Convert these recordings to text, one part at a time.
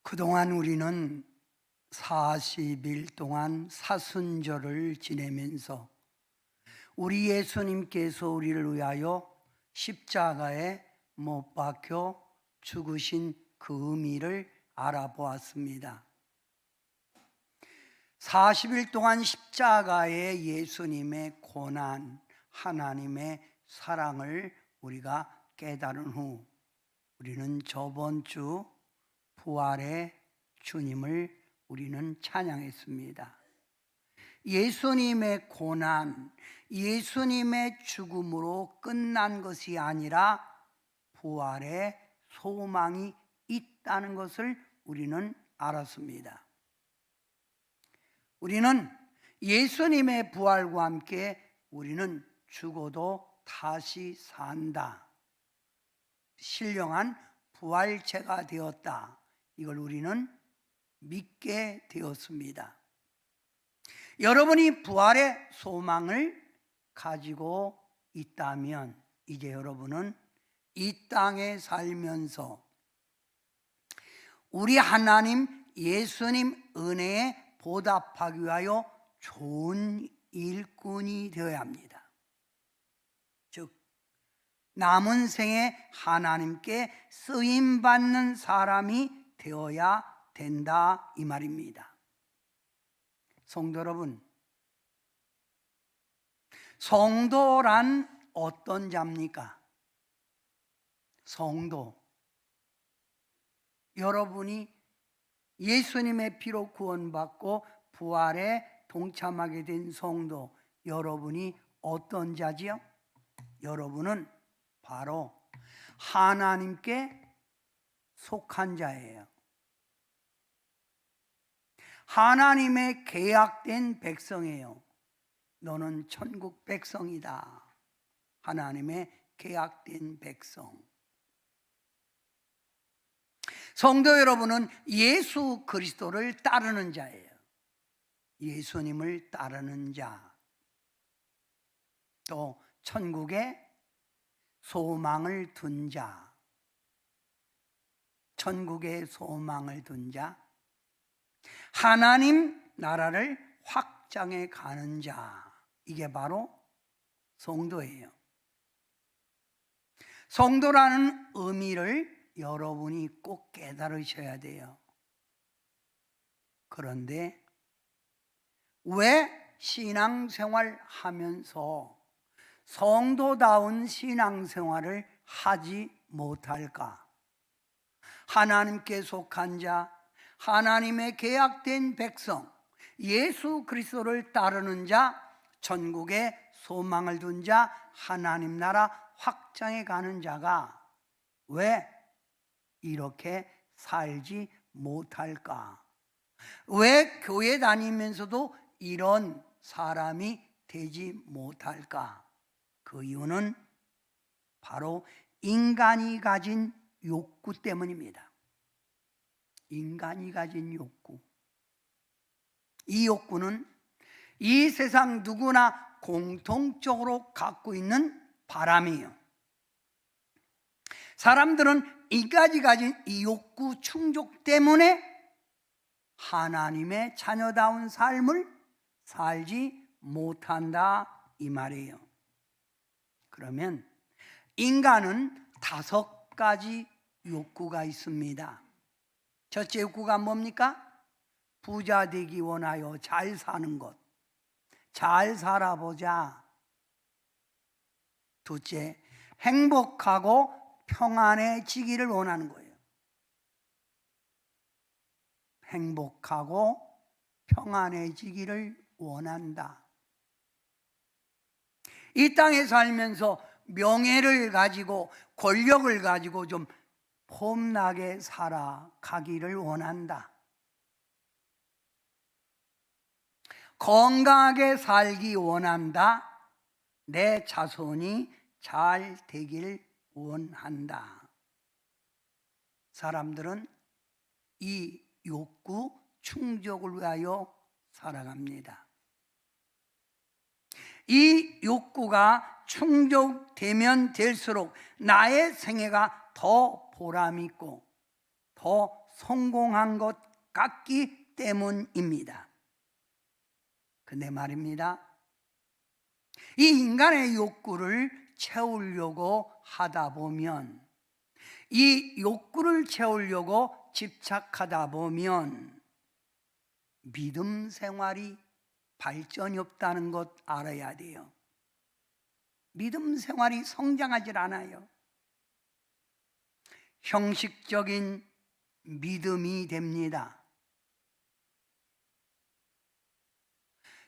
그동안 우리는 40일 동안 사순절을 지내면서 우리 예수님께서 우리를 위하여 십자가에 못 박혀 죽으신 그 의미를 알아보았습니다. 40일 동안 십자가의 예수님의 고난, 하나님의 사랑을 우리가 깨달은 후 우리는 저번 주 부활의 주님을 우리는 찬양했습니다. 예수님의 고난, 예수님의 죽음으로 끝난 것이 아니라 부활의 소망이 있다는 것을 우리는 알았습니다. 우리는 예수님의 부활과 함께 우리는 죽어도 다시 산다. 신령한 부활체가 되었다. 이걸 우리는 믿게 되었습니다. 여러분이 부활의 소망을 가지고 있다면 이제 여러분은 이 땅에 살면서 우리 하나님 예수님 은혜에 보답하기 위하여 좋은 일꾼이 되어야 합니다. 즉 남은 생에 하나님께 쓰임받는 사람이 되어야 된다 이 말입니다. 성도 여러분, 성도란 어떤 자입니까? 성도, 여러분이 예수님의 피로 구원받고 부활에 동참하게 된 성도, 여러분이 어떤 자지요? 여러분은 바로 하나님께 속한 자예요. 하나님의 계약된 백성이에요. 너는 천국 백성이다. 하나님의 계약된 백성. 성도 여러분은 예수 그리스도를 따르는 자예요. 예수님을 따르는 자. 또 천국에 소망을 둔 자. 천국에 소망을 둔 자. 하나님 나라를 확장해 가는 자. 이게 바로 성도예요. 성도라는 의미를 여러분이 꼭 깨달으셔야 돼요. 그런데 왜 신앙생활 하면서 성도다운 신앙생활을 하지 못할까? 하나님께 속한 자, 하나님의 계약된 백성, 예수 그리스도를 따르는 자, 천국에 소망을 둔 자, 하나님 나라 확장해 가는 자가 왜 이렇게 살지 못할까? 왜 교회 다니면서도 이런 사람이 되지 못할까? 그 이유는 바로 인간이 가진 욕구 때문입니다. 인간이 가진 욕구. 이 욕구는 이 세상 누구나 공통적으로 갖고 있는 바람이에요. 사람들은 이까지 가진 이 욕구 충족 때문에 하나님의 자녀다운 삶을 살지 못한다 이 말이에요. 그러면 인간은 5가지 욕구가 있습니다. 첫째 욕구가 뭡니까? 부자 되기 원하여 잘 사는 것. 잘 살아보자. 둘째, 행복하고 평안해지기를 원하는 거예요. 행복하고 평안해지기를 원한다. 이 땅에 살면서 명예를 가지고 권력을 가지고 좀 폼나게 살아가기를 원한다. 건강하게 살기 원한다. 내 자손이 잘 되길 원한다. 사람들은 이 욕구 충족을 위하여 살아갑니다. 이 욕구가 충족되면 될수록 나의 생애가 더 보람 있고 더 성공한 것 같기 때문입니다. 근데 말입니다, 이 인간의 욕구를 채우려고 하다 보면, 이 욕구를 채우려고 집착하다 보면 믿음 생활이 발전이 없다는 것 알아야 돼요. 믿음 생활이 성장하질 않아요. 형식적인 믿음이 됩니다.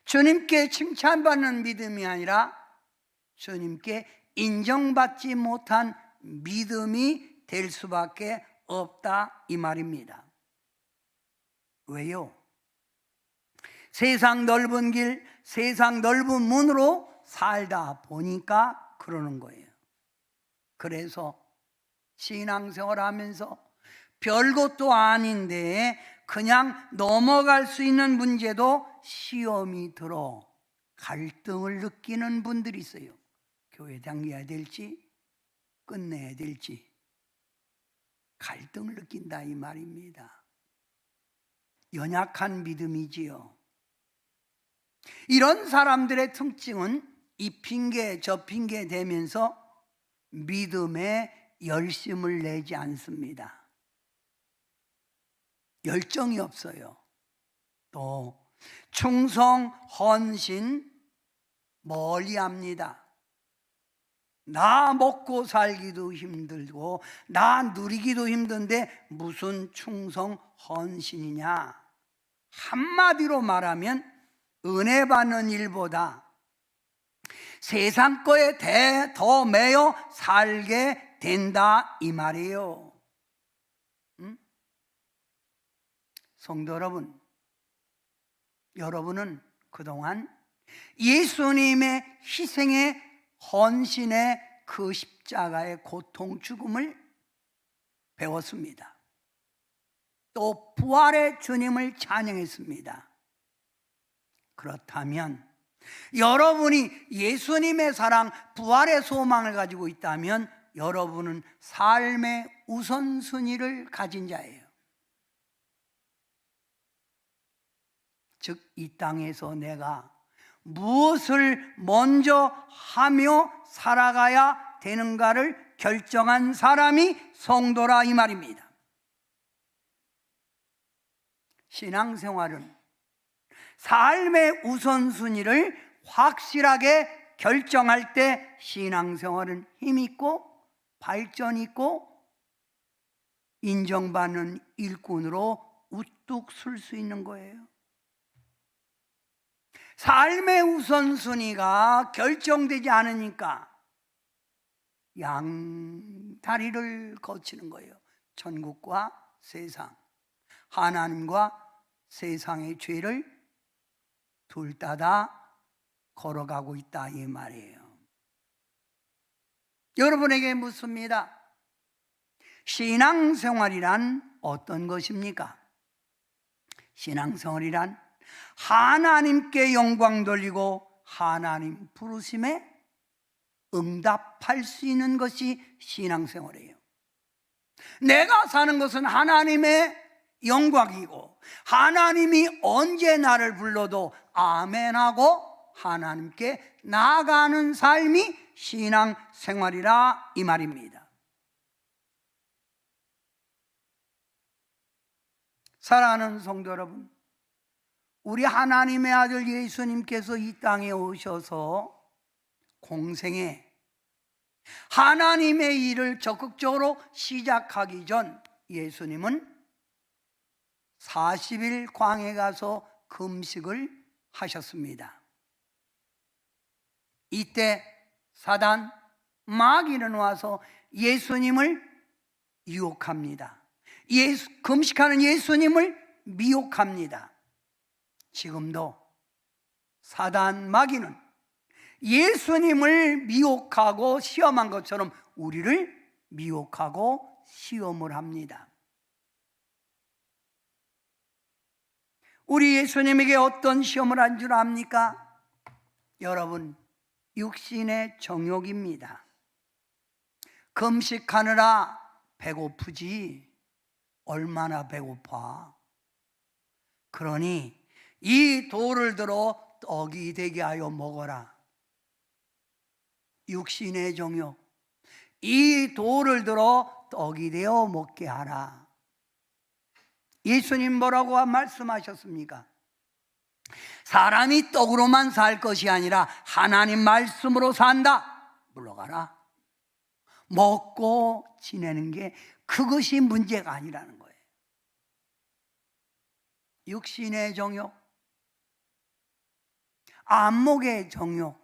주님께 칭찬받는 믿음이 아니라 주님께 인정받지 못한 믿음이 될 수밖에 없다, 이 말입니다. 왜요? 세상 넓은 길, 세상 넓은 문으로 살다 보니까 그러는 거예요. 그래서 신앙생활 하면서 별것도 아닌데 그냥 넘어갈 수 있는 문제도 시험이 들어 갈등을 느끼는 분들이 있어요. 교회 다녀야 될지 끝내야 될지 갈등을 느낀다, 이 말입니다. 연약한 믿음이지요. 이런 사람들의 특징은 이 핑계 저 핑계 대면서 믿음에 열심을 내지 않습니다. 열정이 없어요. 또 충성, 헌신 멀리합니다. 나 먹고 살기도 힘들고 나 누리기도 힘든데 무슨 충성, 헌신이냐. 한마디로 말하면 은혜 받는 일보다 세상 거에 더 매여 살게 된다, 이 말이에요. 성도 여러분, 여러분은 그동안 예수님의 희생의 헌신의 그 십자가의 고통 죽음을 배웠습니다. 또 부활의 주님을 찬양했습니다. 그렇다면 여러분이 예수님의 사랑, 부활의 소망을 가지고 있다면 여러분은 삶의 우선순위를 가진 자예요. 즉, 이 땅에서 내가 무엇을 먼저 하며 살아가야 되는가를 결정한 사람이 성도라, 이 말입니다. 신앙생활은 삶의 우선순위를 확실하게 결정할 때 신앙생활은 힘있고 발전 있고 인정받는 일꾼으로 우뚝 설 수 있는 거예요. 삶의 우선순위가 결정되지 않으니까 양다리를 거치는 거예요. 천국과 세상, 하나님과 세상의 죄를 둘 다 걸어가고 있다, 이 말이에요. 여러분에게 묻습니다. 신앙생활이란 어떤 것입니까? 신앙생활이란 하나님께 영광 돌리고 하나님 부르심에 응답할 수 있는 것이 신앙생활이에요. 내가 사는 것은 하나님의 영광이고 하나님이 언제 나를 불러도 아멘하고 하나님께 나아가는 삶이 신앙생활이라, 이 말입니다. 사랑하는 성도 여러분, 우리 하나님의 아들 예수님께서 이 땅에 오셔서 공생에 하나님의 일을 적극적으로 시작하기 전 예수님은 40일 광야에 가서 금식을 하셨습니다. 이때 사단 마귀는 와서 예수님을 유혹합니다. 금식하는 예수님을 미혹합니다. 지금도 사단 마귀는 예수님을 미혹하고 시험한 것처럼 우리를 미혹하고 시험을 합니다. 우리 예수님에게 어떤 시험을 한 줄 압니까? 여러분, 육신의 정욕입니다. 금식하느라 배고프지 얼마나 배고파. 그러니 이 돌을 들어 떡이 되게 하여 먹어라. 육신의 정욕, 이 돌을 들어 떡이 되어 먹게 하라. 예수님 뭐라고 말씀하셨습니까? 사람이 떡으로만 살 것이 아니라 하나님 말씀으로 산다. 물러가라. 먹고 지내는 게 그것이 문제가 아니라는 거예요. 육신의 정욕, 안목의 정욕.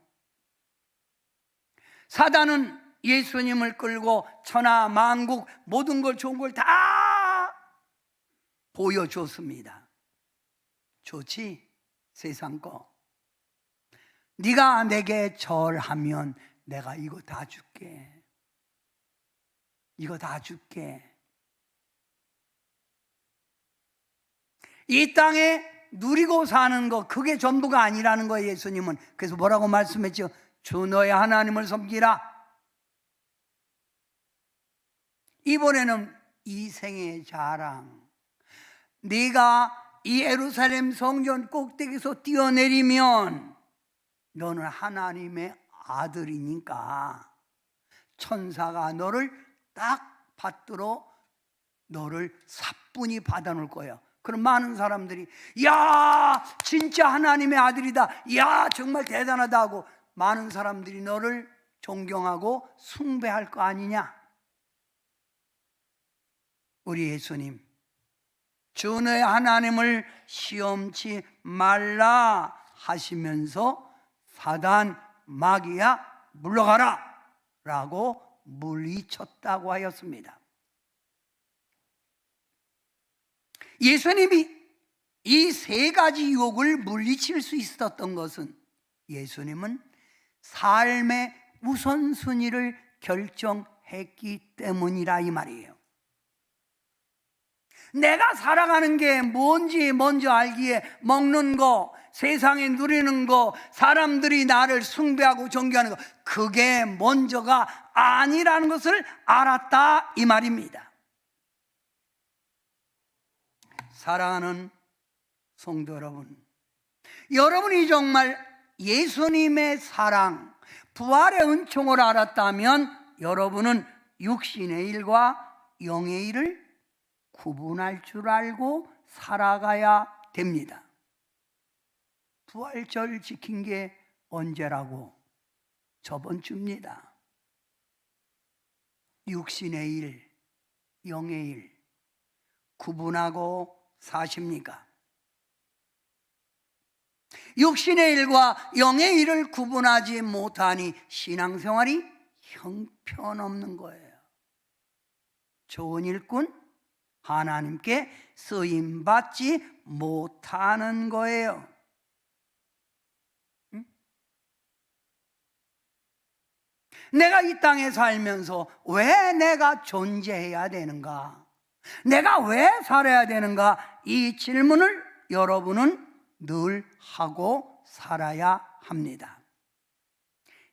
사단은 예수님을 끌고 천하 만국 모든 걸 좋은 걸 다 보여줬습니다. 좋지? 세상 거. 네가 내게 절하면 내가 이거 다 줄게. 이거 다 줄게. 이 땅에 누리고 사는 거 그게 전부가 아니라는 거예요. 예수님은. 그래서 뭐라고 말씀했죠? 주 너의 하나님을 섬기라. 이번에는 이생의 자랑. 네가 이 예루살렘 성전 꼭대기에서 뛰어내리면 너는 하나님의 아들이니까 천사가 너를 딱 받들어 너를 사뿐히 받아놓을 거예요. 그럼 많은 사람들이 야 진짜 하나님의 아들이다, 야 정말 대단하다 하고 많은 사람들이 너를 존경하고 숭배할 거 아니냐. 우리 예수님, 주 너의 하나님을 시험치 말라 하시면서 사단 마귀야 물러가라 라고 물리쳤다고 하였습니다. 예수님이 이 세 가지 유혹을 물리칠 수 있었던 것은 예수님은 삶의 우선순위를 결정했기 때문이라 이 말이에요. 내가 살아가는 게 뭔지 먼저 알기에 먹는 거, 세상에 누리는 거, 사람들이 나를 숭배하고 존경하는 거, 그게 먼저가 아니라는 것을 알았다 이 말입니다. 사랑하는 성도 여러분, 여러분이 정말 예수님의 사랑, 부활의 은총을 알았다면 여러분은 육신의 일과 영의 일을 구분할 줄 알고 살아가야 됩니다. 부활절 지킨 게 언제라고? 저번 주입니다. 육신의 일, 영의 일 구분하고 사십니까? 육신의 일과 영의 일을 구분하지 못하니 신앙생활이 형편없는 거예요. 좋은 일꾼, 하나님께 쓰임받지 못하는 거예요. 응? 내가 이 땅에 살면서 왜 내가 존재해야 되는가? 내가 왜 살아야 되는가? 이 질문을 여러분은 늘 하고 살아야 합니다.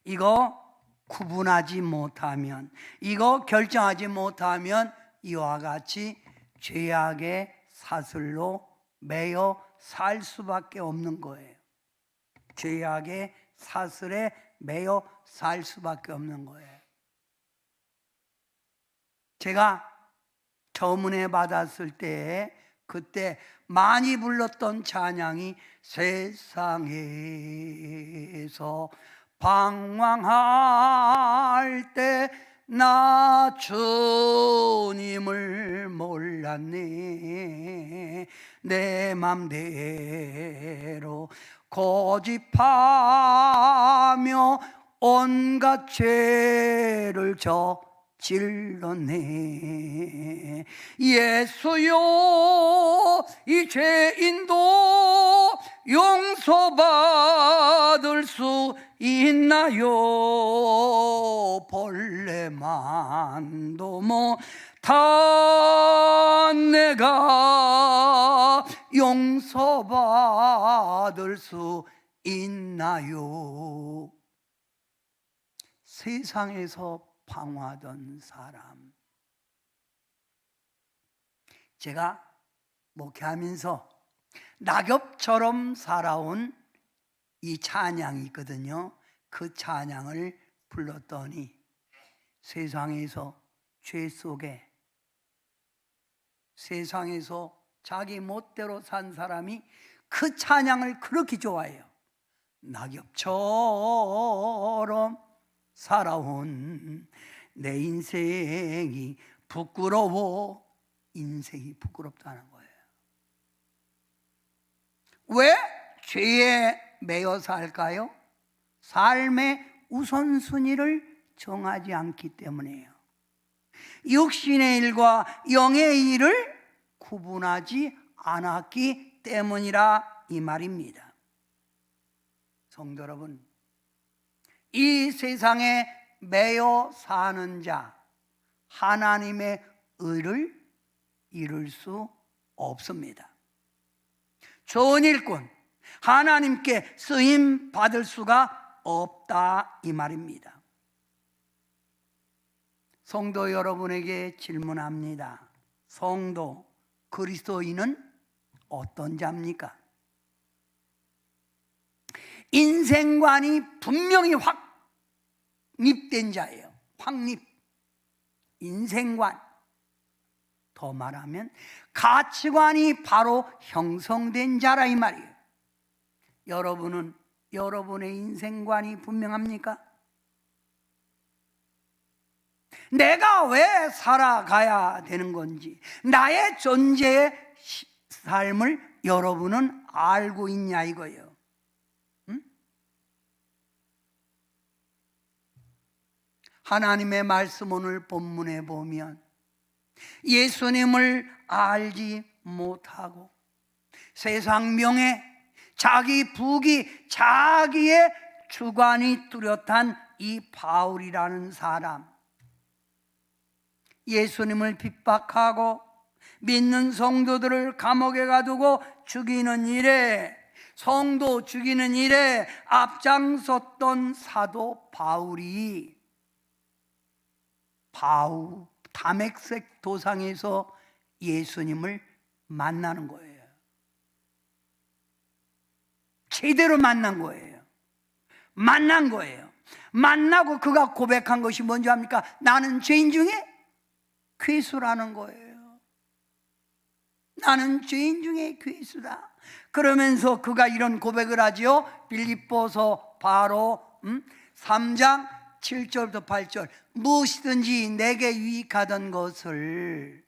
이거 구분하지 못하면, 이거 결정하지 못하면 이와 같이 죄악의 사슬로 매여 살 수밖에 없는 거예요. 죄악의 사슬에 매여 살 수밖에 없는 거예요. 제가 처음 은혜 받았을 때 그때 많이 불렀던 찬양이 세상에서 방황할 때 나 주님을 몰랐네. 내 맘대로 고집하며 온갖 죄를 저질렀네. 예수여, 이 죄인도 용서받을 수 있나요? 벌레만도 못한 내가 용서받을 수 있나요? 세상에서 방황하던 사람, 제가 목회하면서 낙엽처럼 살아온 이 찬양이 있거든요. 그 찬양을 불렀더니 세상에서 죄 속에, 세상에서 자기 멋대로 산 사람이 그 찬양을 그렇게 좋아해요. 낙엽처럼 살아온 내 인생이 부끄러워. 인생이 부끄럽다는 거예요. 왜 죄에 매여 살까요? 삶의 우선순위를 정하지 않기 때문이에요. 육신의 일과 영의 일을 구분하지 않았기 때문이라 이 말입니다. 성도 여러분, 이 세상에 매여 사는 자, 하나님의 의를 이룰 수 없습니다. 좋은 일꾼, 하나님께 쓰임 받을 수가 없다 이 말입니다. 성도 여러분에게 질문합니다. 성도, 그리스도인은 어떤 자입니까? 인생관이 분명히 확립된 자예요. 확립. 인생관. 더 말하면 가치관이 바로 형성된 자라 이 말이에요. 여러분은 여러분의 인생관이 분명합니까? 내가 왜 살아가야 되는 건지, 나의 존재의 삶을 여러분은 알고 있냐 이거예요. 하나님의 말씀 오늘 본문에 보면 예수님을 알지 못하고 세상 명예, 자기 부귀, 자기의 주관이 뚜렷한 이 바울이라는 사람, 예수님을 핍박하고 믿는 성도들을 감옥에 가두고 죽이는 일에, 성도 죽이는 일에 앞장섰던 사도 바울이 다메섹 도상에서 예수님을 만나는 거예요. 제대로 만난 거예요. 만난 거예요. 만나고 그가 고백한 것이 뭔지 압니까? 나는 죄인 중에 괴수라는 거예요. 나는 죄인 중에 괴수다. 그러면서 그가 이런 고백을 하지요. 빌립보서 바로 3장 7절부터 8절, 무엇이든지 내게 유익하던 것을,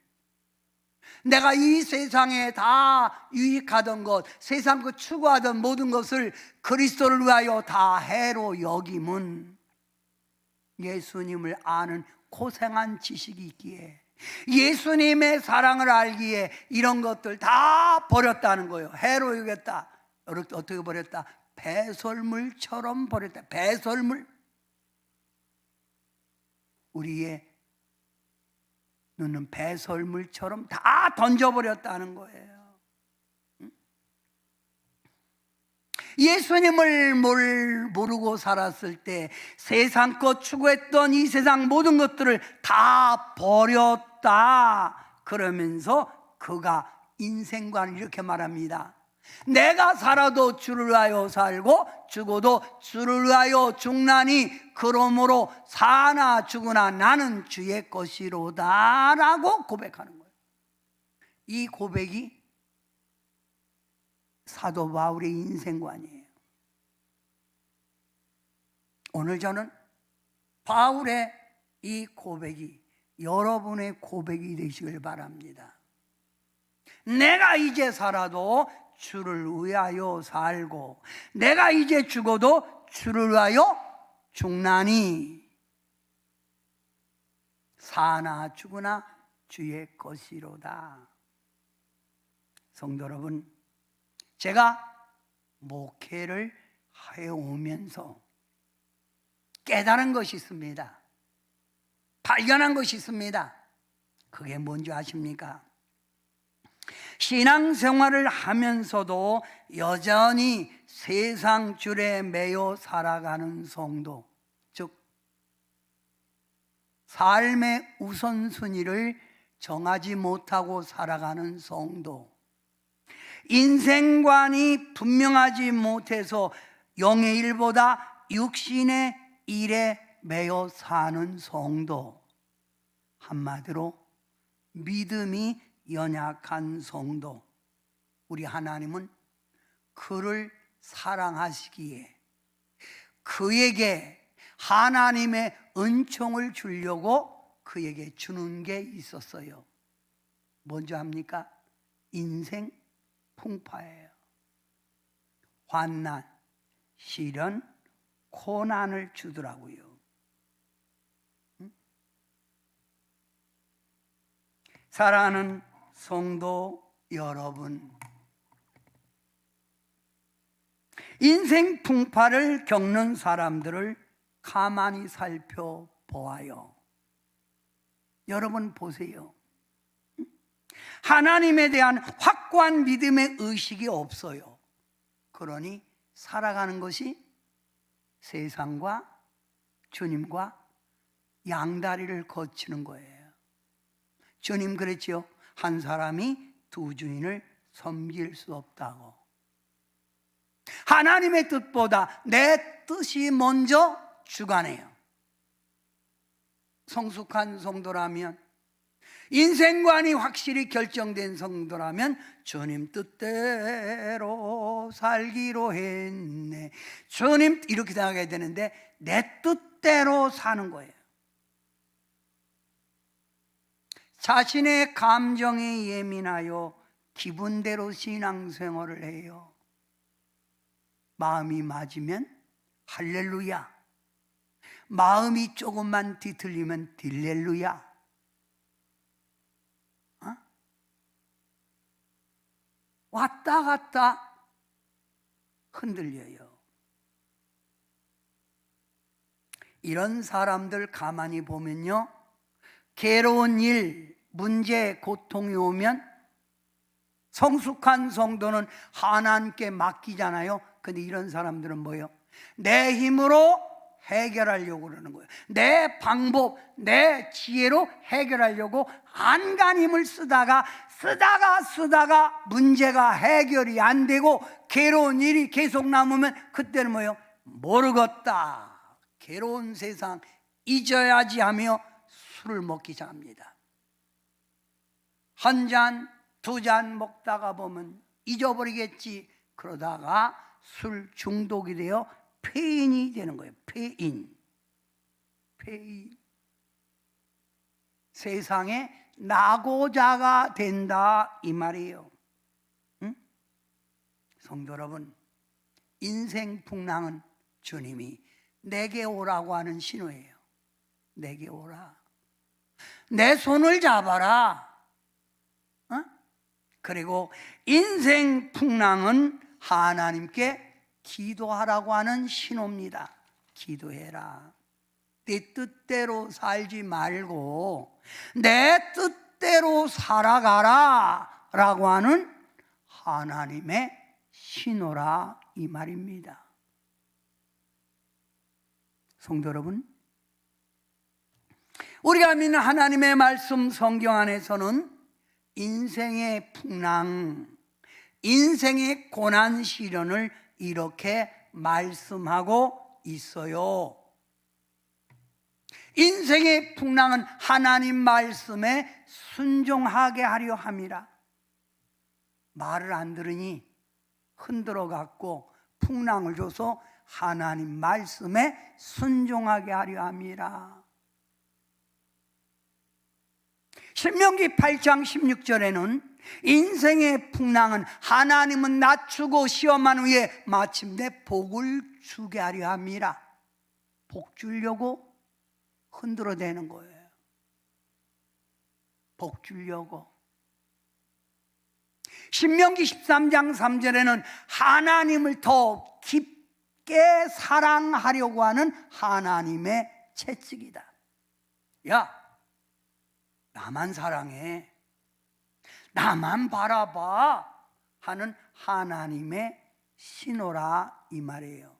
내가 이 세상에 다 유익하던 것, 세상 그 추구하던 모든 것을 그리스도를 위하여 다 해로 여김은 예수님을 아는 고생한 지식이 있기에, 예수님의 사랑을 알기에 이런 것들 다 버렸다는 거예요. 해로 여겼다. 어떻게 버렸다? 배설물처럼 버렸다. 배설물. 우리의 눈은 배설물처럼 다 던져버렸다는 거예요. 예수님을 모르고 살았을 때 세상 것 추구했던 이 세상 모든 것들을 다 버렸다. 그러면서 그가 인생관을 이렇게 말합니다. 내가 살아도 주를 위하여 살고 죽어도 주를 위하여 죽나니 그러므로 사나 죽으나 나는 주의 것이로다 라고 고백하는 거예요. 이 고백이 사도 바울의 인생관이에요. 오늘 저는 바울의 이 고백이 여러분의 고백이 되시길 바랍니다. 내가 이제 살아도 주를 위하여 살고 내가 이제 죽어도 주를 위하여 죽나니 사나 죽으나 주의 것이로다. 성도 여러분, 제가 목회를 해오면서 깨달은 것이 있습니다. 발견한 것이 있습니다. 그게 뭔지 아십니까? 신앙생활을 하면서도 여전히 세상 줄에 매여 살아가는 성도, 즉 삶의 우선순위를 정하지 못하고 살아가는 성도, 인생관이 분명하지 못해서 영의 일보다 육신의 일에 매여 사는 성도, 한마디로 믿음이 연약한 성도, 우리 하나님은 그를 사랑하시기에 그에게 하나님의 은총을 주려고 그에게 주는 게 있었어요. 뭔지 압니까? 인생 풍파예요. 환난, 시련, 고난을 주더라고요. 사랑하는 성도 여러분, 인생 풍파를 겪는 사람들을 가만히 살펴보아요. 여러분 보세요. 하나님에 대한 확고한 믿음의 의식이 없어요. 그러니 살아가는 것이 세상과 주님과 양다리를 거치는 거예요. 주님 그랬지요. 한 사람이 두 주인을 섬길 수 없다고. 하나님의 뜻보다 내 뜻이 먼저 주관해요. 성숙한 성도라면, 인생관이 확실히 결정된 성도라면 주님 뜻대로 살기로 했네, 주님 이렇게 생각해야 되는데 내 뜻대로 사는 거예요. 자신의 감정에 예민하여 기분대로 신앙생활을 해요. 마음이 맞으면 할렐루야, 마음이 조금만 뒤틀리면 딜렐루야. 왔다 갔다 흔들려요. 이런 사람들 가만히 보면요, 괴로운 일, 문제, 고통이 오면 성숙한 성도는 하나님께 맡기잖아요. 근데 이런 사람들은 뭐예요? 내 힘으로 해결하려고 그러는 거예요. 내 방법, 내 지혜로 해결하려고 안간힘을 쓰다가 문제가 해결이 안 되고 괴로운 일이 계속 남으면 그때는 뭐예요? 모르겠다, 괴로운 세상 잊어야지 하며 술을 먹기 시작합니다. 한 잔, 두 잔 먹다가 보면 잊어버리겠지. 그러다가 술 중독이 되어 폐인이 되는 거예요. 폐인. 세상에 낙오자가 된다 이 말이에요. 응? 성도 여러분, 인생 풍랑은 주님이 내게 오라고 하는 신호예요. 내게 오라, 내 손을 잡아라. 그리고 인생 풍랑은 하나님께 기도하라고 하는 신호입니다. 기도해라. 네 뜻대로 살지 말고 내 뜻대로 살아가라 라고 하는 하나님의 신호라 이 말입니다. 성도 여러분, 우리가 믿는 하나님의 말씀 성경 안에서는 인생의 풍랑, 인생의 고난 시련을 이렇게 말씀하고 있어요. 인생의 풍랑은 하나님 말씀에 순종하게 하려 함이라. 말을 안 들으니 흔들어 갖고 풍랑을 줘서 하나님 말씀에 순종하게 하려 함이라. 신명기 8장 16절에는 인생의 풍랑은 하나님은 낮추고 시험한 후에 마침내 복을 주게 하려 함이라. 복 주려고 흔들어대는 거예요. 복 주려고. 신명기 13장 3절에는 하나님을 더 깊게 사랑하려고 하는 하나님의 채찍이다. 야, 나만 사랑해, 나만 바라봐 하는 하나님의 신호라 이 말이에요.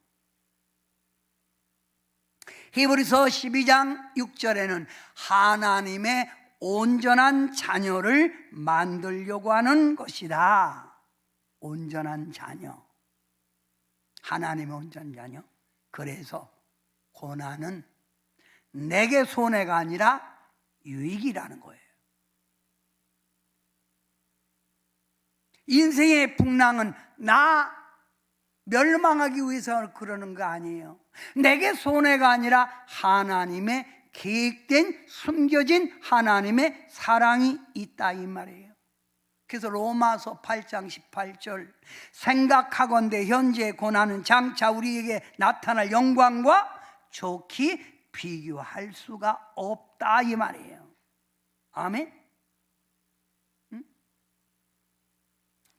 히브리서 12장 6절에는 하나님의 온전한 자녀를 만들려고 하는 것이다. 온전한 자녀, 하나님의 온전한 자녀. 그래서 고난은 내게 손해가 아니라 유익이라는 거예요. 인생의 풍랑은 나 멸망하기 위해서 그러는 거 아니에요. 내게 손해가 아니라 하나님의 계획된, 숨겨진 하나님의 사랑이 있다 이 말이에요. 그래서 로마서 8장 18절, 생각하건대 현재의 고난은 장차 우리에게 나타날 영광과 좋게 비교할 수가 없다 이 말이에요. 아멘.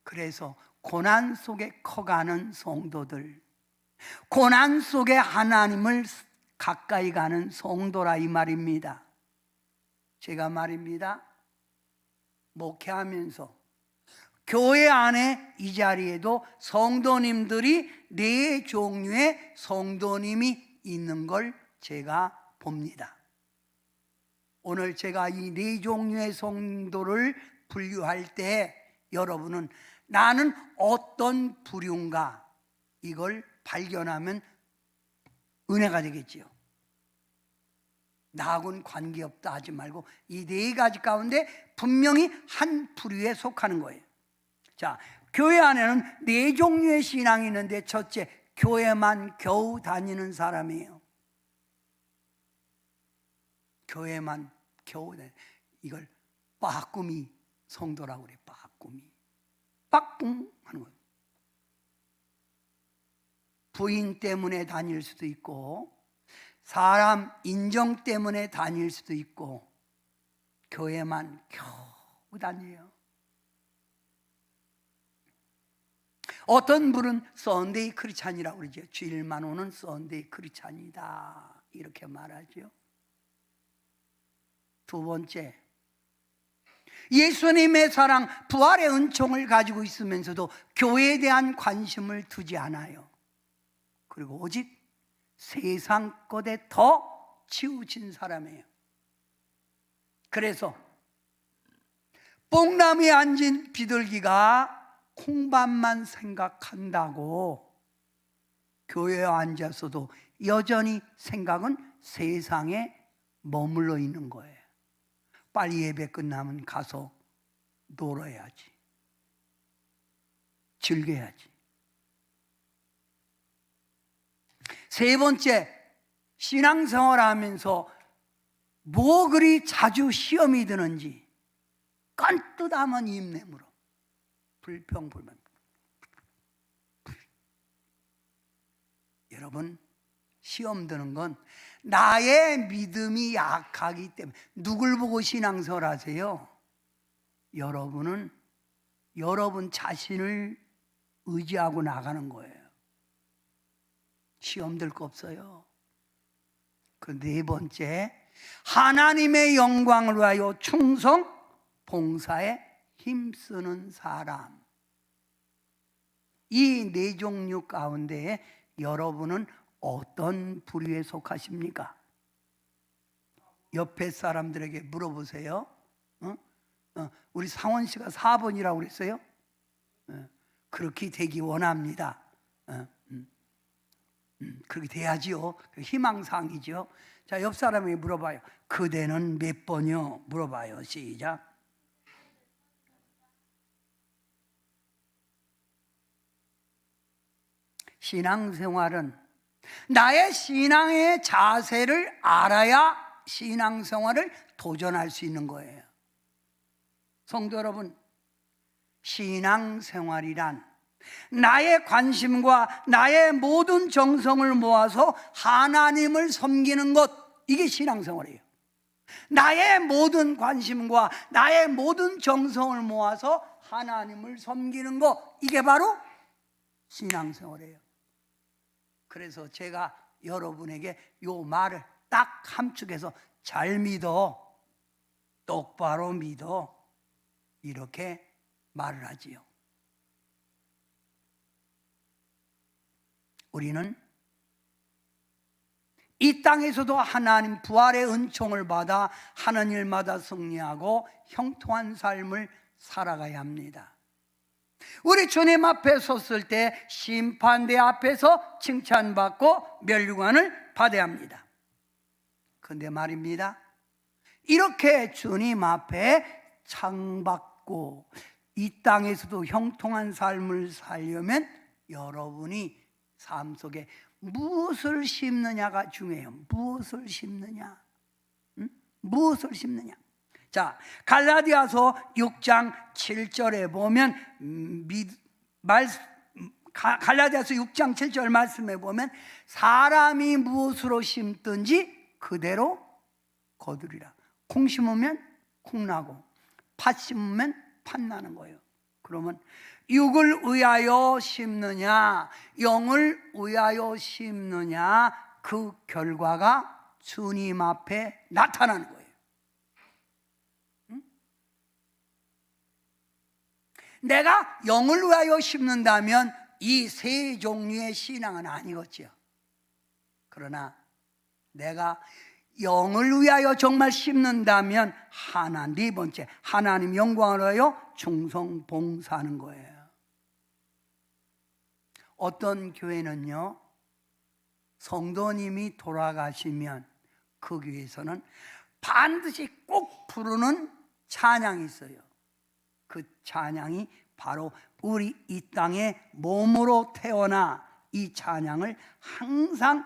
그래서 고난 속에 커가는 성도들, 고난 속에 하나님을 가까이 가는 성도라 이 말입니다. 제가 말입니다, 목회하면서 교회 안에 이 자리에도 성도님들이 네 종류의 성도님이 있는 걸 제가 봅니다. 오늘 제가 이 네 종류의 성도를 분류할 때 여러분은 나는 어떤 부류인가, 이걸 발견하면 은혜가 되겠지요. 나하고는 관계없다 하지 말고 이 네 가지 가운데 분명히 한 부류에 속하는 거예요. 자, 교회 안에는 네 종류의 신앙이 있는데, 첫째, 교회만 겨우 다니는 사람이에요. 교회만 겨우 다니는, 이걸 빠꾸미 성도라고 그래. 빠꾸미, 빠꿍 하는 거예요. 부인 때문에 다닐 수도 있고, 사람 인정 때문에 다닐 수도 있고, 교회만 겨우 다녀요. 어떤 분은 썬데이 크리스찬이라고 그러죠. 주일만 오는 썬데이 크리스찬이다 이렇게 말하죠. 두 번째, 예수님의 사랑, 부활의 은총을 가지고 있으면서도 교회에 대한 관심을 두지 않아요. 그리고 오직 세상 것에 더 치우친 사람이에요. 그래서 뽕나무에 앉은 비둘기가 콩밥만 생각한다고 교회에 앉아서도 여전히 생각은 세상에 머물러 있는 거예요. 빨리 예배 끝나면 가서 놀아야지, 즐겨야지. 세 번째, 신앙생활 하면서 뭐 그리 자주 시험이 드는지 깐뜯하면 입 내물어. 불평불만. 여러분, 시험 드는 건 나의 믿음이 약하기 때문에. 누굴 보고 신앙생활 하세요? 여러분은 여러분 자신을 의지하고 나가는 거예요. 시험 들 거 없어요. 그 네 번째, 하나님의 영광을 위하여 충성, 봉사에 힘쓰는 사람. 이 네 종류 가운데 여러분은 어떤 부류에 속하십니까? 옆에 사람들에게 물어보세요. 우리 상원 씨가 4번이라고 그랬어요? 그렇게 되기 원합니다. 그렇게 돼야지요. 희망사항이죠. 자, 옆 사람에게 물어봐요. 그대는 몇 번이요? 물어봐요. 시작. 신앙생활은 나의 신앙의 자세를 알아야 신앙생활을 도전할 수 있는 거예요. 성도 여러분, 신앙생활이란 나의 관심과 나의 모든 정성을 모아서 하나님을 섬기는 것, 이게 신앙생활이에요. 나의 모든 관심과 나의 모든 정성을 모아서 하나님을 섬기는 것, 이게 바로 신앙생활이에요. 그래서 제가 여러분에게 요 말을 딱 함축해서 잘 믿어, 똑바로 믿어, 이렇게 말을 하지요. 우리는 이 땅에서도 하나님 부활의 은총을 받아 하는 일마다 승리하고 형통한 삶을 살아가야 합니다. 우리 주님 앞에 섰을 때 심판대 앞에서 칭찬받고 면류관을 받아야 합니다. 그런데 말입니다, 이렇게 주님 앞에 창받고 이 땅에서도 형통한 삶을 살려면 여러분이 삶 속에 무엇을 심느냐가 중요해요. 무엇을 심느냐? 무엇을 심느냐? 자, 갈라디아서 6장 7절에 보면 갈라디아서 6장 7절 말씀에 보면 사람이 무엇으로 심든지 그대로 거두리라. 콩 심으면 콩 나고 팥 심으면 팥 나는 거예요. 그러면 육을 위하여 심느냐 영을 위하여 심느냐, 그 결과가 주님 앞에 나타나는 거예요. 내가 영을 위하여 심는다면 이 세 종류의 신앙은 아니겠죠. 그러나 내가 영을 위하여 정말 심는다면 네 번째, 하나님 영광을 위하여 충성 봉사하는 거예요. 어떤 교회는요, 성도님이 돌아가시면 그 교회에서는 반드시 꼭 부르는 찬양이 있어요. 그 찬양이 바로 우리 이 땅에 몸으로 태어나 이 찬양을 항상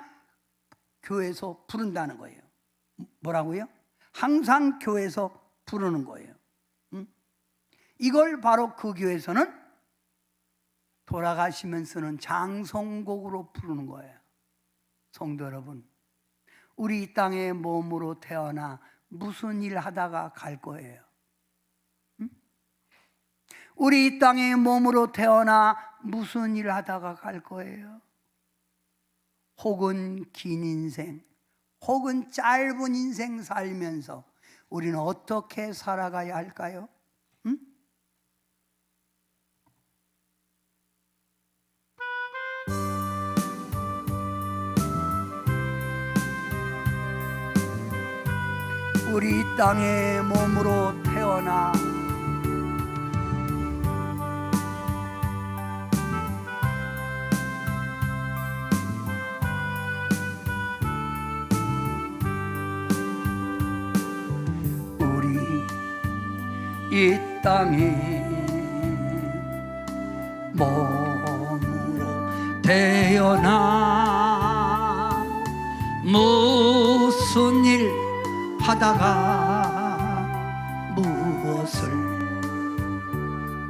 교회에서 부른다는 거예요. 뭐라고요? 항상 교회에서 부르는 거예요. 이걸 바로 그 교회에서는 돌아가시면서는 장성곡으로 부르는 거예요. 성도 여러분, 우리 이 땅에 몸으로 태어나 무슨 일 하다가 갈 거예요? 우리 이 땅에 몸으로 태어나 무슨 일 하다가 갈 거예요? 혹은 긴 인생, 혹은 짧은 인생 살면서 우리는 어떻게 살아가야 할까요? 우리 이 땅에 몸으로 태어나 이 땅에 몸으로 태어나 무슨 일 하다가 무엇을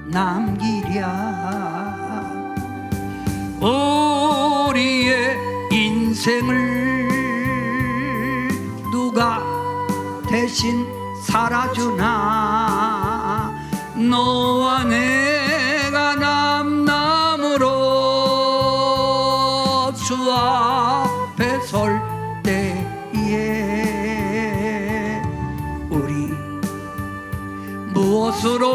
남기랴. 우리의 인생을 누가 대신 살아주나. 너와 내가 남남으로 주 앞에 설 때에 우리 무엇으로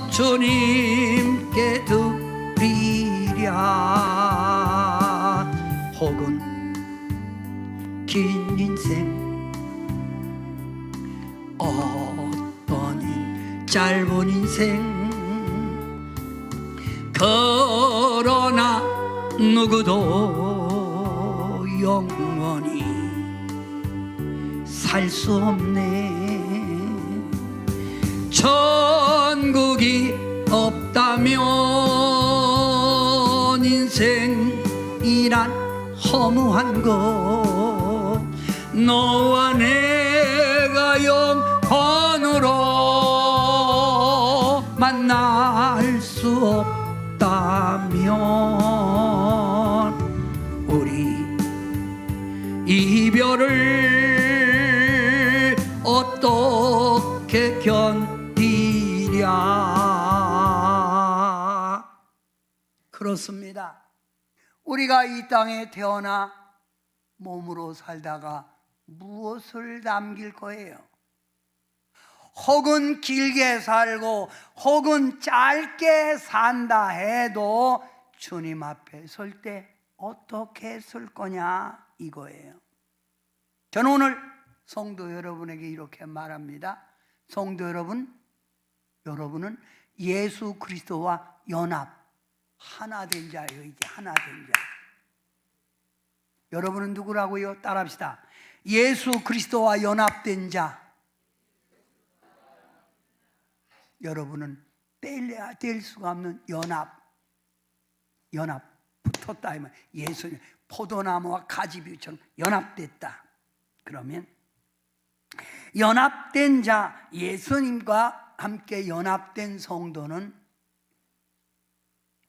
주님께 드리랴. 혹은 긴 인생, 어떠니 짧은 인생, 그러나 누구도 영원히 살 수 없네. 천국이 없다면 인생이란 허무한 것. 너와 내가 영원으로 만날 수 없다면 우리 이별을 어떻게 견디랴. 그렇습니다. 우리가 이 땅에 태어나 몸으로 살다가 무엇을 남길 거예요? 혹은 길게 살고 혹은 짧게 산다 해도 주님 앞에 설 때 어떻게 쓸 거냐 이거예요. 저는 오늘 성도 여러분에게 이렇게 말합니다. 성도 여러분, 여러분은 예수 그리스도와 연합, 하나 된 자예요. 이제 하나 된 자. 여러분은 누구라고요? 따라합시다. 예수 그리스도와 연합된 자. 여러분은 뗄 수가 없는 연합 붙었다 하면 예수님 포도나무와 가지비처럼 연합됐다. 그러면 연합된 자, 예수님과 함께 연합된 성도는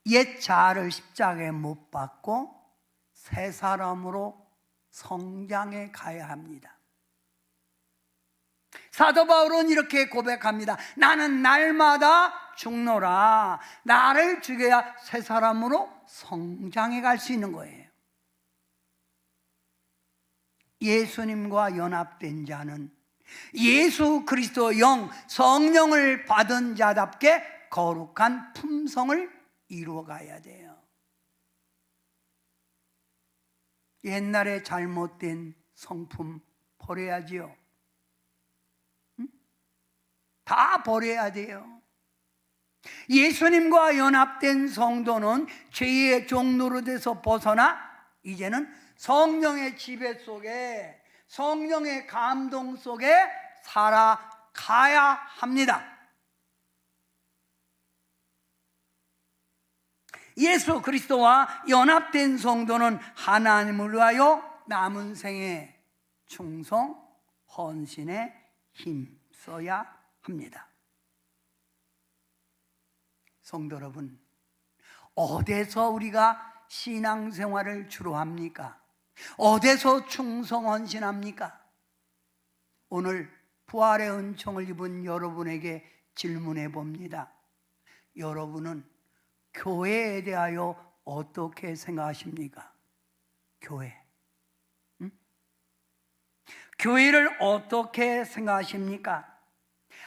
옛 자아를 십자가에 못 박고 새 사람으로 성장해 가야 합니다. 사도 바울은 이렇게 고백합니다. 나는 날마다 죽노라. 나를 죽여야 새 사람으로 성장해 갈 수 있는 거예요. 예수님과 연합된 자는 예수 그리스도 영, 성령을 받은 자답게 거룩한 품성을 이루어가야 돼요. 옛날에 잘못된 성품 버려야지요. 다 버려야 돼요. 예수님과 연합된 성도는 죄의 종노릇에서 벗어나 이제는 성령의 지배 속에, 성령의 감동 속에 살아가야 합니다. 예수 그리스도와 연합된 성도는 하나님을 위하여 남은 생에 충성, 헌신에 힘써야 합니다. 성도 여러분, 어디서 우리가 신앙생활을 주로 합니까? 어디서 충성 헌신합니까? 오늘 부활의 은총을 입은 여러분에게 질문해 봅니다. 여러분은 교회에 대하여 어떻게 생각하십니까? 교회. 교회를 어떻게 생각하십니까?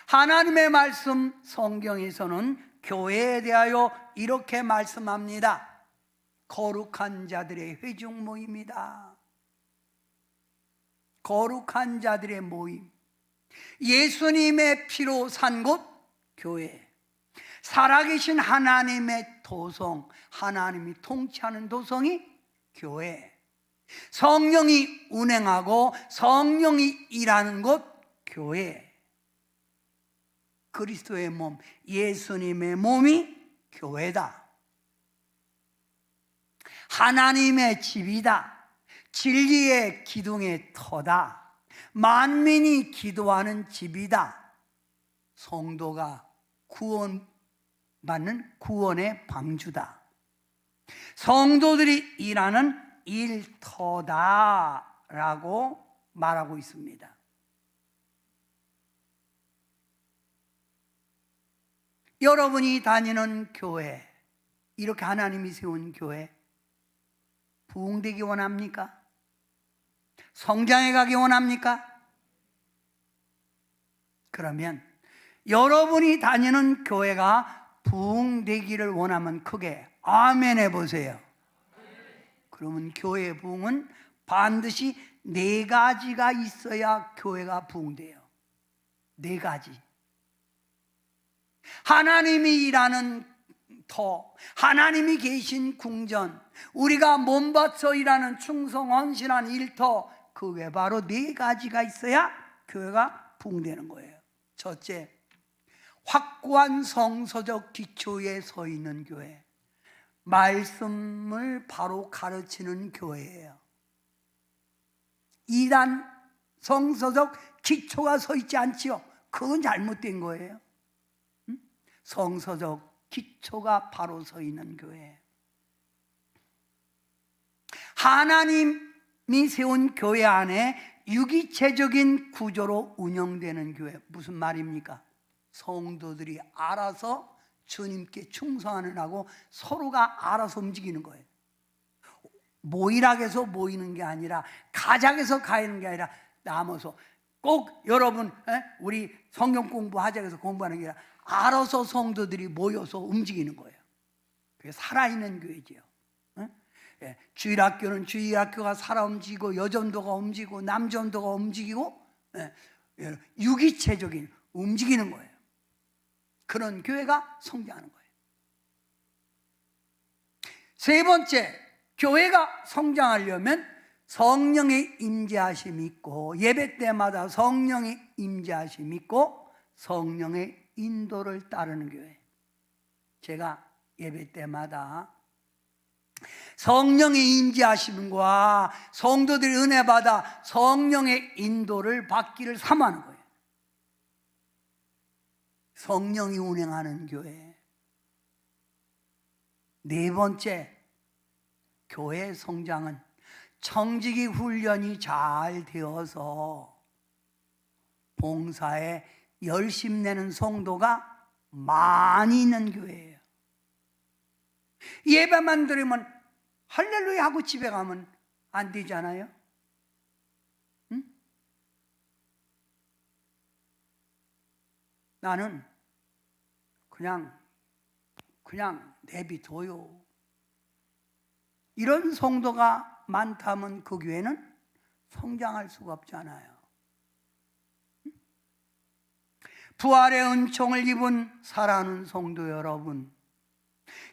하나님의 말씀 성경에서는 교회에 대하여 이렇게 말씀합니다. 거룩한 자들의 회중 모임이다. 거룩한 자들의 모임. 예수님의 피로 산 곳 교회. 살아계신 하나님의 도성, 하나님이 통치하는 도성이 교회. 성령이 운행하고 성령이 일하는 곳 교회. 그리스도의 몸, 예수님의 몸이 교회다. 하나님의 집이다. 진리의 기둥의 터다. 만민이 기도하는 집이다. 성도가 구원받는 구원의 방주다. 성도들이 일하는 일터다라고 말하고 있습니다. 여러분이 다니는 교회, 이렇게 하나님이 세운 교회, 부흥되기 원합니까? 성장해 가기 원합니까? 그러면 여러분이 다니는 교회가 부흥되기를 원하면 크게 아멘 해보세요. 그러면 교회의 부흥은 반드시 4가지가 있어야 교회가 부흥돼요. 4가지. 하나님이 일하는 터, 하나님이 계신 궁전, 우리가 몸바쳐 일하는 충성 헌신한 일터, 그게 바로 4가지가 있어야 교회가 부흥되는 거예요. 첫째, 확고한 성서적 기초에 서 있는 교회. 말씀을 바로 가르치는 교회예요. 이단 성서적 기초가 서 있지 않지요. 그건 잘못된 거예요. 성서적 기초가 바로 서 있는 교회. 하나님이 세운 교회 안에 유기체적인 구조로 운영되는 교회. 무슨 말입니까? 성도들이 알아서 주님께 충성하느라고 서로가 알아서 움직이는 거예요. 모이락에서 모이는 게 아니라, 가작에서 가는 게 아니라, 남아서 꼭 여러분 우리 성경 공부하자 해서 공부하는 게 아니라 알아서 성도들이 모여서 움직이는 거예요. 그게 살아있는 교회지요. 주일학교는 주일학교가 살아 움직이고, 여전도가 움직이고, 남전도가 움직이고, 유기체적인 움직이는 거예요. 그런 교회가 성장하는 거예요. 세 번째, 교회가 성장하려면 성령의 임재하심이 있고, 예배 때마다 성령의 임재하심이 있고, 성령의 인도를 따르는 교회. 제가 예배 때마다 성령의 임재하심과 성도들이 은혜 받아 성령의 인도를 받기를 사모하는 거예요. 성령이 운행하는 교회. 네 번째, 교회 성장은 청지기 훈련이 잘 되어서 봉사에 열심 내는 성도가 많이 있는 교회예요. 예배만 드리면 할렐루야 하고 집에 가면 안 되잖아요. 응? 나는 그냥 내비둬요. 이런 성도가 많다면 그 교회는 성장할 수가 없잖아요. 부활의 은총을 입은 사랑하는 성도 여러분,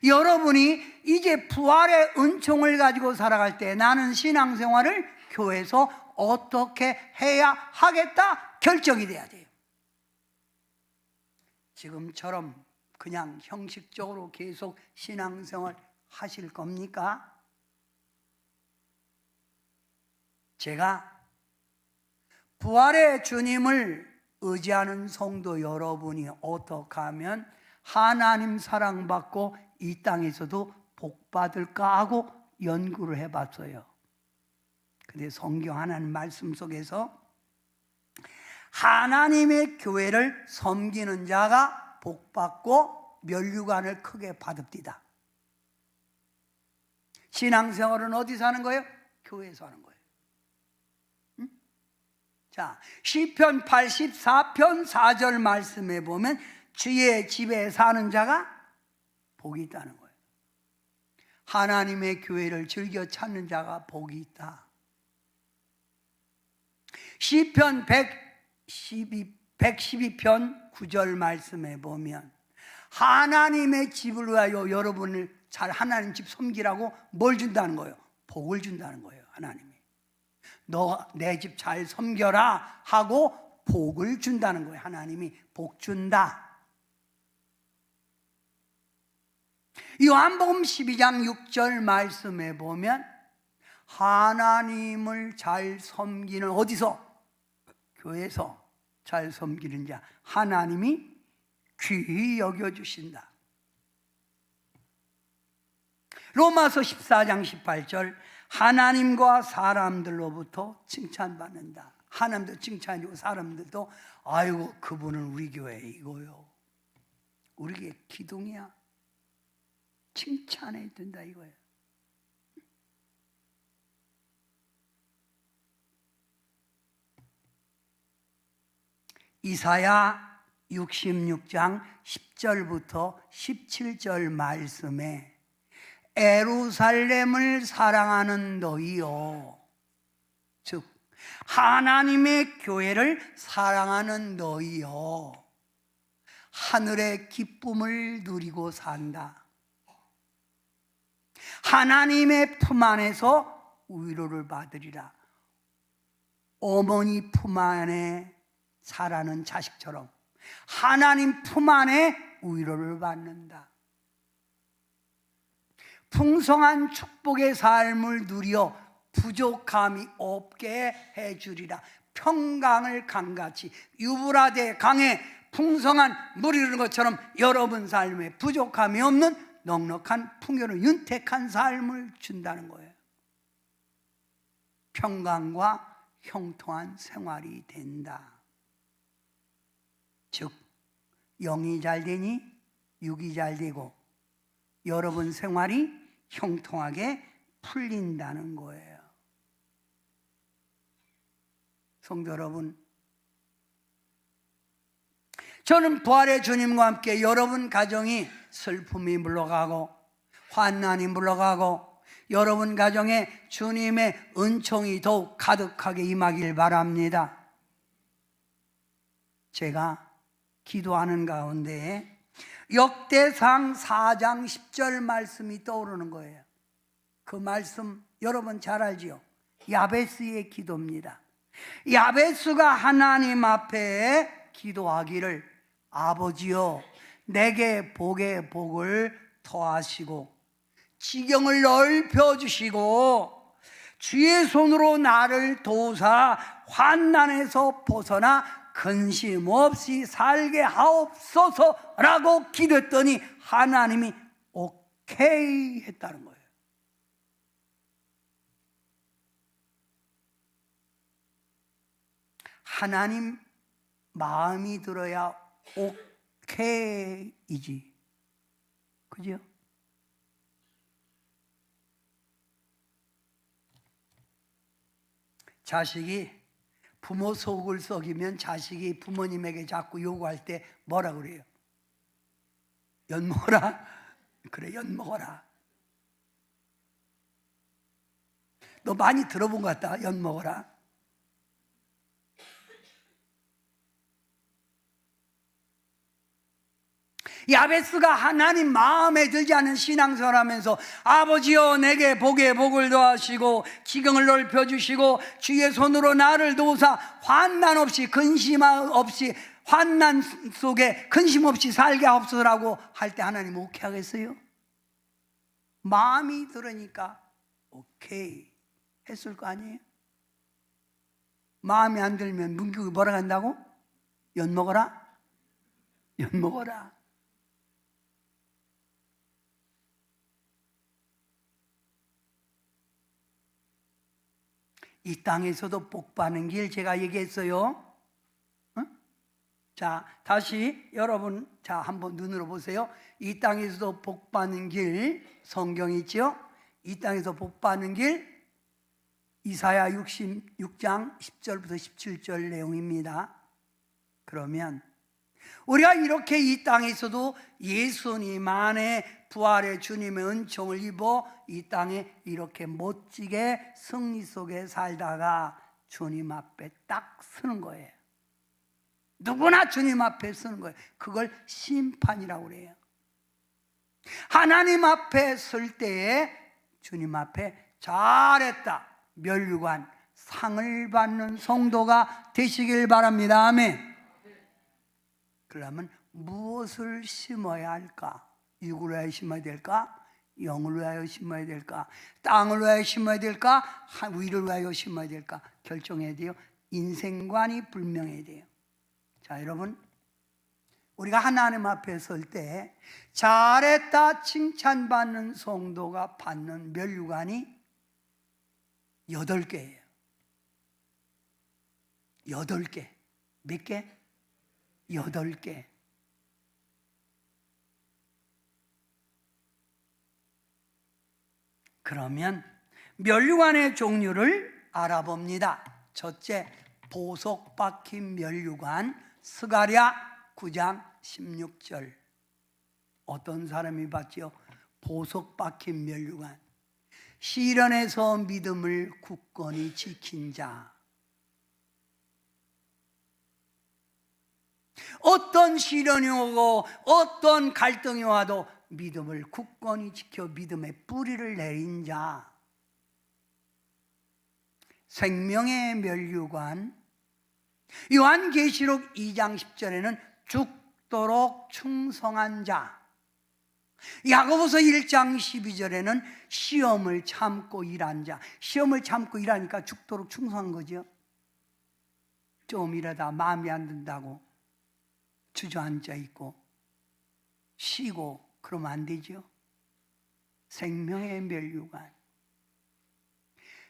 여러분이 이제 부활의 은총을 가지고 살아갈 때 나는 신앙생활을 교회에서 어떻게 해야 하겠다 결정이 돼야 돼요. 지금처럼 그냥 형식적으로 계속 신앙생활 하실 겁니까? 제가 부활의 주님을 의지하는 성도 여러분이 어떻게 하면 하나님 사랑받고 이 땅에서도 복받을까 하고 연구를 해봤어요. 근데 성경 하나님 말씀 속에서 하나님의 교회를 섬기는 자가 복받고 면류관을 크게 받읍디다. 신앙생활은 어디서 하는 거예요? 교회에서 하는 거예요. 응? 자, 시편 84편 4절 말씀에 보면 주의 집에 사는 자가 복이 있다는 거예요. 하나님의 교회를 즐겨 찾는 자가 복이 있다. 시편 112편 9절 말씀에 보면 하나님의 집을 위하여 여러분을 잘 하나님 집 섬기라고 뭘 준다는 거예요? 복을 준다는 거예요. 하나님이 너 내 집 잘 섬겨라 하고 복을 준다는 거예요. 하나님이 복 준다. 요한복음 12장 6절 말씀에 보면 하나님을 잘 섬기는, 어디서? 교회에서 잘 섬기는 자 하나님이 귀히 여겨주신다. 로마서 14장 18절 하나님과 사람들로부터 칭찬받는다. 하나님도 칭찬이고 사람들도 아이고 그분은 우리 교회 이거요, 우리 교회 기둥이야, 칭찬해야 된다 이거예요. 이사야 66장 10절부터 17절 말씀에 에루살렘을 사랑하는 너희요, 즉 하나님의 교회를 사랑하는 너희요, 하늘의 기쁨을 누리고 산다. 하나님의 품 안에서 위로를 받으리라. 어머니 품 안에 자라는 자식처럼 하나님 품 안에 위로를 받는다. 풍성한 축복의 삶을 누려 부족함이 없게 해주리라. 평강을 강같이 유브라데 강에 풍성한 물이 흐르는 것처럼 여러분 삶에 부족함이 없는 넉넉한 풍요로운 윤택한 삶을 준다는 거예요. 평강과 형통한 생활이 된다. 즉 영이 잘 되니 육이 잘 되고 여러분 생활이 형통하게 풀린다는 거예요. 성도 여러분, 저는 부활의 주님과 함께 여러분 가정이 슬픔이 물러가고 환난이 물러가고 여러분 가정에 주님의 은총이 더욱 가득하게 임하길 바랍니다. 제가 기도하는 가운데 역대상 4장 10절 말씀이 떠오르는 거예요. 그 말씀 여러분 잘 알지요? 야베스의 기도입니다. 야베스가 하나님 앞에 기도하기를, 아버지여 내게 복의 복을 더하시고 지경을 넓혀주시고 주의 손으로 나를 도우사 환난에서 벗어나 근심 없이 살게 하옵소서라고 기도했더니 하나님이 오케이 했다는 거예요. 하나님 마음이 들어야 오케이이지, 그죠? 자식이 부모 속을 썩이면 자식이 부모님에게 자꾸 요구할 때 뭐라 그래요? 연 먹어라. 그래, 연 먹어라. 너 많이 들어본 것 같다, 연 먹어라. 야베스가 하나님 마음에 들지 않은 신앙생활 하면서 아버지여 내게 복의 복을 더하시고 지경을 넓혀주시고 주의 손으로 나를 도우사 환난 없이 근심 없이 환난 속에 근심 없이 살게 하옵소서라고 할 때 하나님 오케이 하겠어요? 마음이 들으니까 오케이 했을 거 아니에요? 마음이 안 들면 문격이 뭐라 한다고? 연 먹어라? 연 먹어라. 이 땅에서도 복 받는 길 제가 얘기했어요. 자, 다시 여러분, 자, 한번 눈으로 보세요. 이 땅에서도 복 받는 길 성경 있죠? 이 땅에서 복 받는 길 이사야 66장 10절부터 17절 내용입니다. 그러면 우리가 이렇게 이 땅에서도 예수님 안에 부활의 주님의 은총을 입어 이 땅에 이렇게 멋지게 승리 속에 살다가 주님 앞에 딱 서는 거예요. 누구나 주님 앞에 서는 거예요. 그걸 심판이라고 그래요. 하나님 앞에 설 때에 주님 앞에 잘했다, 면류관 상을 받는 성도가 되시길 바랍니다. 아멘. 그러면 무엇을 심어야 할까? 육을 위하여 심어야 될까? 영을 위하여 심어야 될까? 땅을 위하여 심어야 될까? 위를 위하여 심어야 될까? 결정해야 돼요. 인생관이 분명해야 돼요. 자, 여러분, 우리가 하나님 앞에 설 때 잘했다 칭찬받는 성도가 받는 면류관이 8개예요. 8개. 몇 개? 8개. 그러면 면류관의 종류를 알아봅니다. 첫째, 보석 박힌 면류관, 스가랴 9장 16절. 어떤 사람이 봤지요? 보석 박힌 면류관. 시련에서 믿음을 굳건히 지킨 자. 어떤 시련이 오고 어떤 갈등이 와도 믿음을 굳건히 지켜 믿음의 뿌리를 내린 자. 생명의 면류관. 요한계시록 2장 10절에는 죽도록 충성한 자. 야고보서 1장 12절에는 시험을 참고 일한 자. 시험을 참고 일하니까 죽도록 충성한 거죠. 좀 일하다 마음에 안 든다고 주저앉아 있고 쉬고 그러면 안 되죠. 생명의 면류관.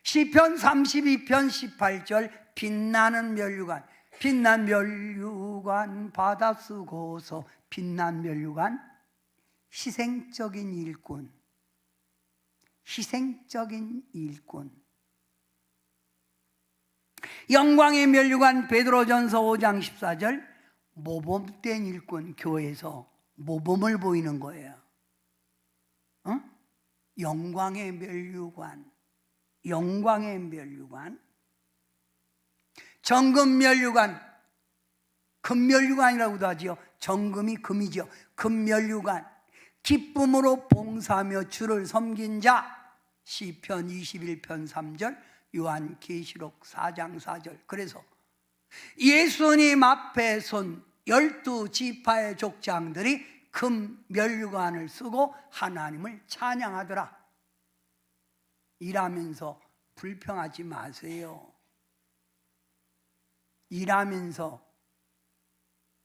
시편 32편 18절 빛나는 면류관. 빛난 면류관 받아 쓰고서 빛난 면류관. 희생적인 일꾼. 희생적인 일꾼. 영광의 면류관 베드로전서 5장 14절. 모범된 일꾼. 교회에서 모범을 보이는 거예요. 영광의 면류관, 영광의 면류관, 정금 면류관, 금면류관이라고도 하지요. 정금이 금이죠. 금면류관, 기쁨으로 봉사하며 주를 섬긴 자, 시편 21편 3절, 요한계시록 4장 4절. 그래서 예수님 앞에 선 12지파의 족장들이 금 면류관을 쓰고 하나님을 찬양하더라. 일하면서 불평하지 마세요. 일하면서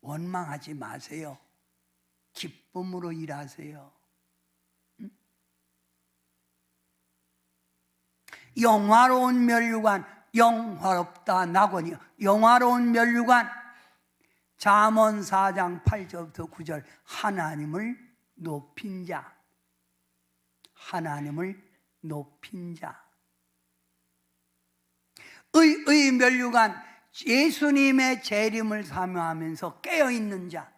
원망하지 마세요. 기쁨으로 일하세요. 영화로운 면류관, 영화롭다 낙원이요. 영화로운 면류관, 잠언 4장 8절부터 9절. 하나님을 높인 자, 하나님을 높인 자. 의 면류관, 예수님의 재림을 사모하면서 깨어있는 자,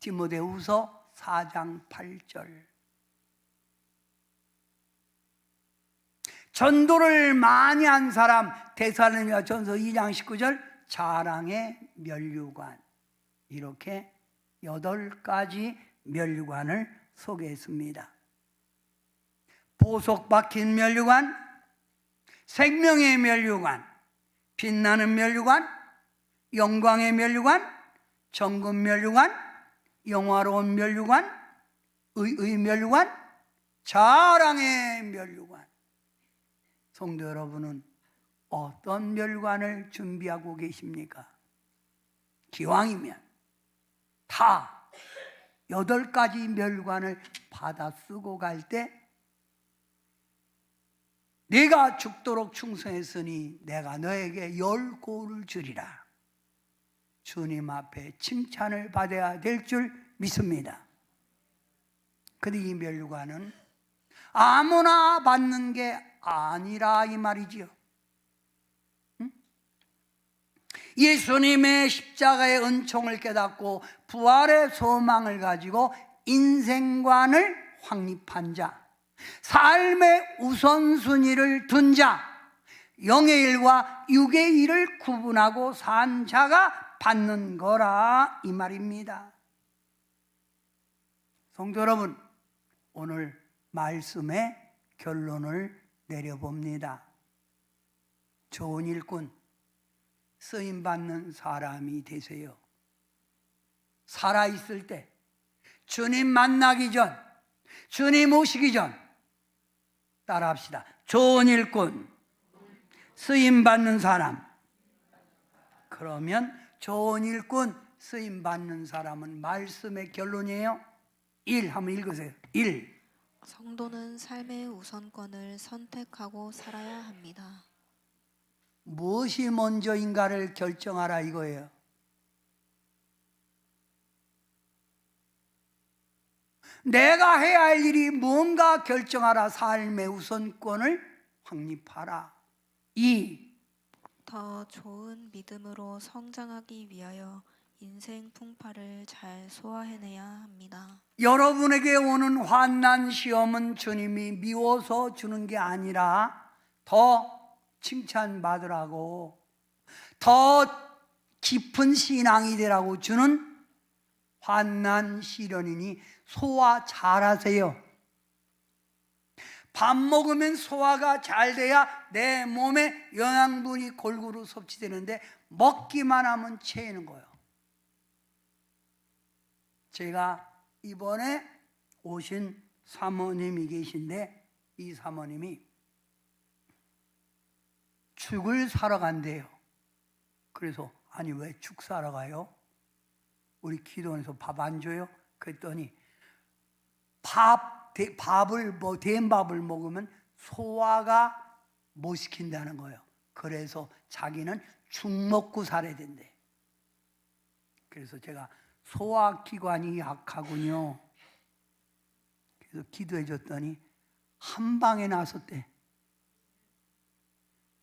디모데후서 4장 8절. 전도를 많이 한 사람, 데살로니가전서 2장 19절, 자랑의 면류관. 이렇게 8가지 면류관을 소개했습니다. 보석 박힌 면류관, 생명의 면류관, 빛나는 면류관, 영광의 면류관, 정금 면류관, 영화로운 면류관, 의의 면류관, 자랑의 면류관. 성도 여러분은 어떤 면류관을 준비하고 계십니까? 기왕이면 다 8가지 면류관을 받아 쓰고 갈 때, 네가 죽도록 충성했으니 내가 너에게 10고를 주리라, 주님 앞에 칭찬을 받아야 될 줄 믿습니다. 근데 이 면류관은 아무나 받는 게 아니라 이 말이지요. 예수님의 십자가의 은총을 깨닫고 부활의 소망을 가지고 인생관을 확립한 자, 삶의 우선순위를 둔 자, 영의 일과 육의 일을 구분하고 산 자가 받는 거라 이 말입니다. 성도 여러분, 오늘 말씀의 결론을 내려봅니다. 좋은 일꾼, 쓰임받는 사람이 되세요. 살아있을 때, 주님 만나기 전, 주님 오시기 전, 따라합시다. 좋은 일꾼, 쓰임받는 사람. 그러면 좋은 일꾼, 쓰임받는 사람은 말씀의 결론이에요. 1 한번 읽으세요. 1. 성도는 삶의 우선권을 선택하고 살아야 합니다. 무엇이 먼저인가를 결정하라 이거예요. 내가 해야 할 일이 뭔가 결정하라. 삶의 우선권을 확립하라. 2. 더 좋은 믿음으로 성장하기 위하여 인생 풍파를 잘 소화해내야 합니다. 여러분에게 오는 환난 시험은 주님이 미워서 주는 게 아니라 더 칭찬받으라고, 더 깊은 신앙이 되라고 주는 환난 시련이니 소화 잘하세요. 밥 먹으면 소화가 잘 돼야 내 몸에 영양분이 골고루 섭취되는데 먹기만 하면 체이는 거예요. 제가 이번에 오신 사모님이 계신데, 이 사모님이 죽을 사러 간대요. 그래서 아니 왜 죽 사러 가요? 우리 기도원에서 밥 안 줘요? 그랬더니 된 밥을 먹으면 소화가 못 시킨다는 거예요. 그래서 자기는 죽 먹고 살아야 된대. 그래서 제가 소화기관이 약하군요. 그래서 기도해 줬더니 한 방에 나섰대.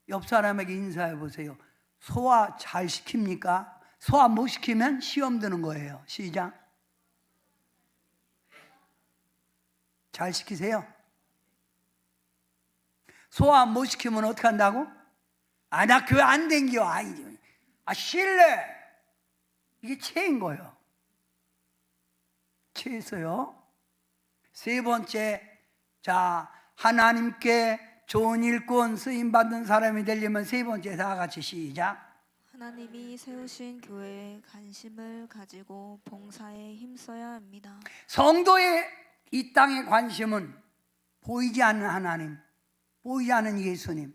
옆 사람에게 인사해 보세요. 소화 잘 시킵니까? 소화 못 시키면 시험 드는 거예요. 시작. 잘 시키세요. 소화 못 시키면 어떻게 한다고? 나 교회 안 댕겨. 실례. 이게 죄인 거예요. 죄였어요. 세 번째, 자, 하나님께 좋은 일꾼 쓰임받는 사람이 되려면 세 번째, 다 같이 시작. 하나님이 세우신 교회에 관심을 가지고 봉사에 힘써야 합니다. 성도의 이 땅의 관심은 보이지 않는 하나님, 보이지 않는 예수님.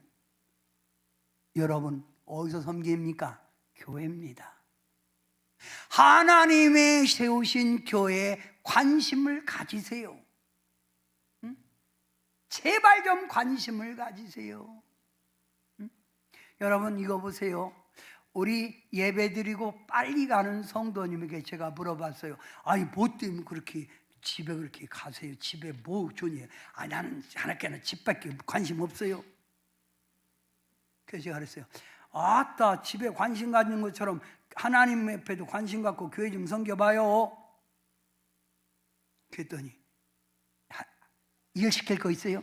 여러분, 어디서 섬깁니까? 교회입니다. 하나님의 세우신 교회에 관심을 가지세요. 제발 좀 관심을 가지세요. 여러분, 이거 보세요. 우리 예배 드리고 빨리 가는 성도님에게 제가 물어봤어요. 뭐 때문에 그렇게 집에 그렇게 가세요? 집에 뭐 좋니? 나는 하나님께는 집밖에 관심 없어요. 그래서 제가 그랬어요. 아따, 집에 관심 가진 것처럼 하나님 옆에도 관심 갖고 교회 좀 섬겨봐요. 그랬더니, 일 시킬 거 있어요?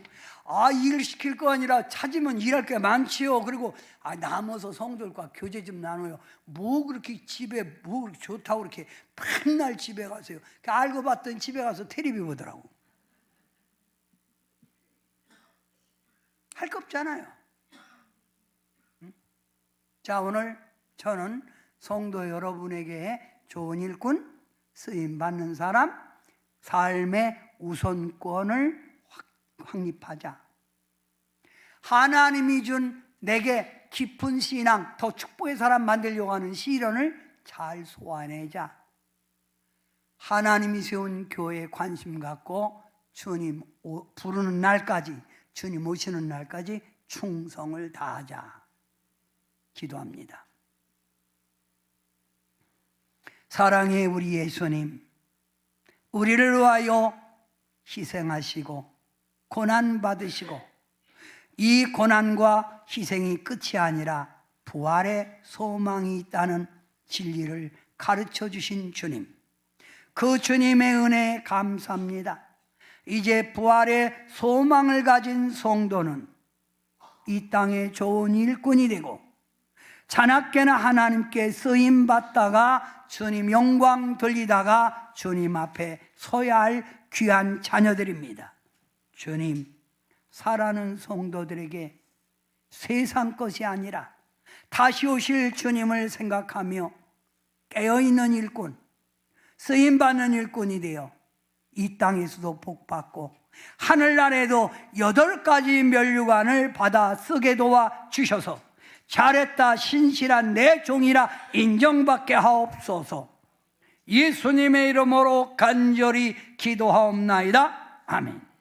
일 시킬 거 아니라 찾으면 일할 게 많지요. 그리고 남아서 성도들과 교제 좀 나눠요. 뭐 그렇게 집에 뭐 그렇게 좋다고 그렇게 맨날 집에 가세요? 알고 봤더니 집에 가서 텔레비 보더라고. 할 거 없잖아요. 자, 오늘 저는 성도 여러분에게 좋은 일꾼, 쓰임받는 사람, 삶의 우선권을 확립하자. 하나님이 준 내게 깊은 신앙, 더 축복의 사람 만들려고 하는 시련을 잘 소화내자. 하나님이 세운 교회에 관심 갖고 주님 부르는 날까지, 주님 오시는 날까지 충성을 다하자. 기도합니다. 사랑의 우리 예수님, 우리를 위하여 희생하시고 고난 받으시고 이 고난과 희생이 끝이 아니라 부활의 소망이 있다는 진리를 가르쳐 주신 주님, 그 주님의 은혜에 감사합니다. 이제 부활의 소망을 가진 성도는 이 땅의 좋은 일꾼이 되고 자나깨나 하나님께 쓰임 받다가 주님 영광 돌리다가 주님 앞에 서야 할 귀한 자녀들입니다. 주님, 살아는 성도들에게 세상 것이 아니라 다시 오실 주님을 생각하며 깨어있는 일꾼, 쓰임받는 일꾼이 되어 이 땅에서도 복받고 하늘나라에도 8가지 면류관을 받아 쓰게 도와 주셔서 잘했다, 신실한 내 종이라 인정받게 하옵소서. 예수님의 이름으로 간절히 기도하옵나이다. 아멘.